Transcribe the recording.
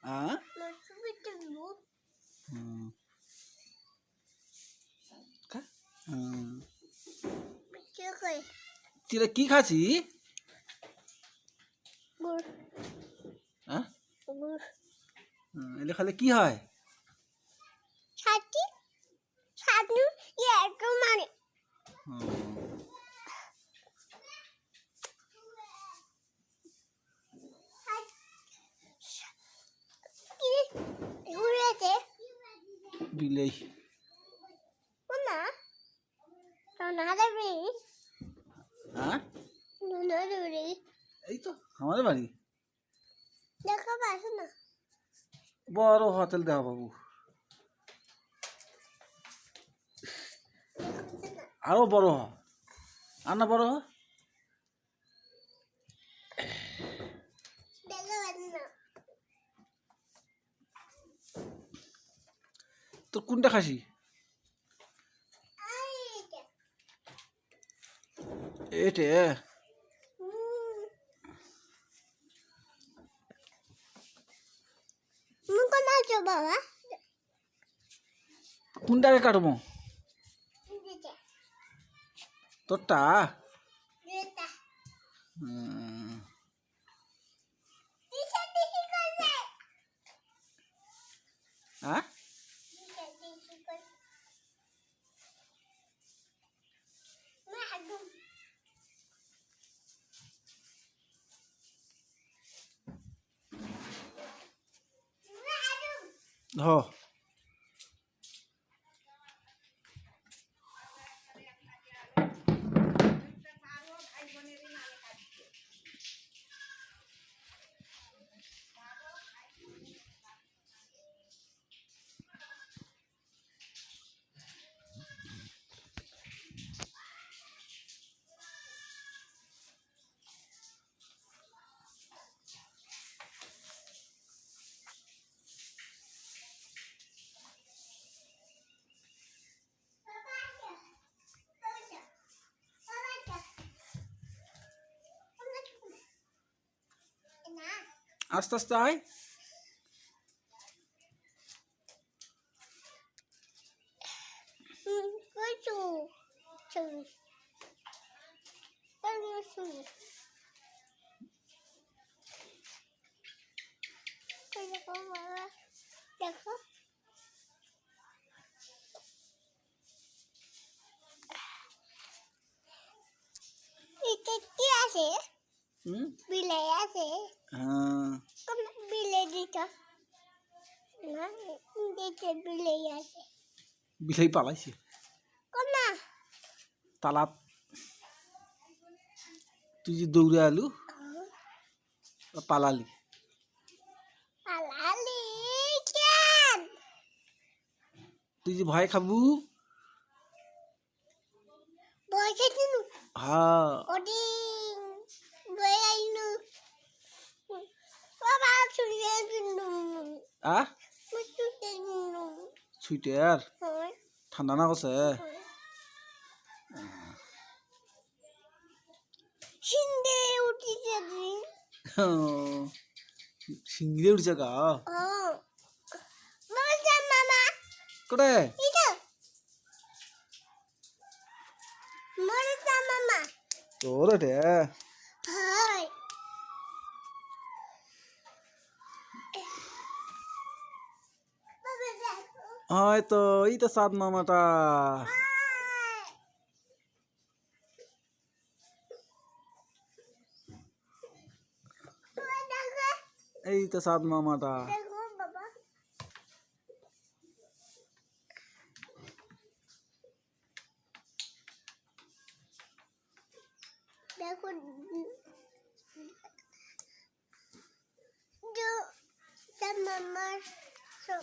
হ্যাঁ তুই কি খাচ্ছি? হ্যাঁ এটা খালে কি হয়? বিলেই হ্যাঁ এই তো আমাদের বাড়ি বড় হোটেল দেওয়া বাবু, আরো বড় হ, আর না বড় হ। তোর কোনটা খাসি? এটে বাবা কোনটাকে কাটবো? তোরটা? হ্যাঁ হ আস্তে আস্তে আয়। দেখো এটা কি আছে? বিলাই আছে। হ্যাঁ বিলাই দিটা না, দেখে বিলাই আছে। বিলাই পালাইছে কোনা তালাত। তুই যে দৌড়ে আলু পালালি। পালালি কেন? তুই যে ভয় খাবু। ভয় খেয়েছিলু? হ্যাঁ ওদিন ভয় আইনু বাবা ছুঁয়ে দিনু। আহ ছুঁয়ে দিনু সুইটার হয় ঠান্ডা না করছে? সিন্দে উঠিছে দিন। সিংড়ে উঠছে গা মজা মামা করে এটা মজা মামা তোর এটা হাই বাবা দেখো হয়তো এই তো সাদ মামাটা। এই তো সাদ মামাটা। দেখো বাবা দেখো जो तब मम्मा सब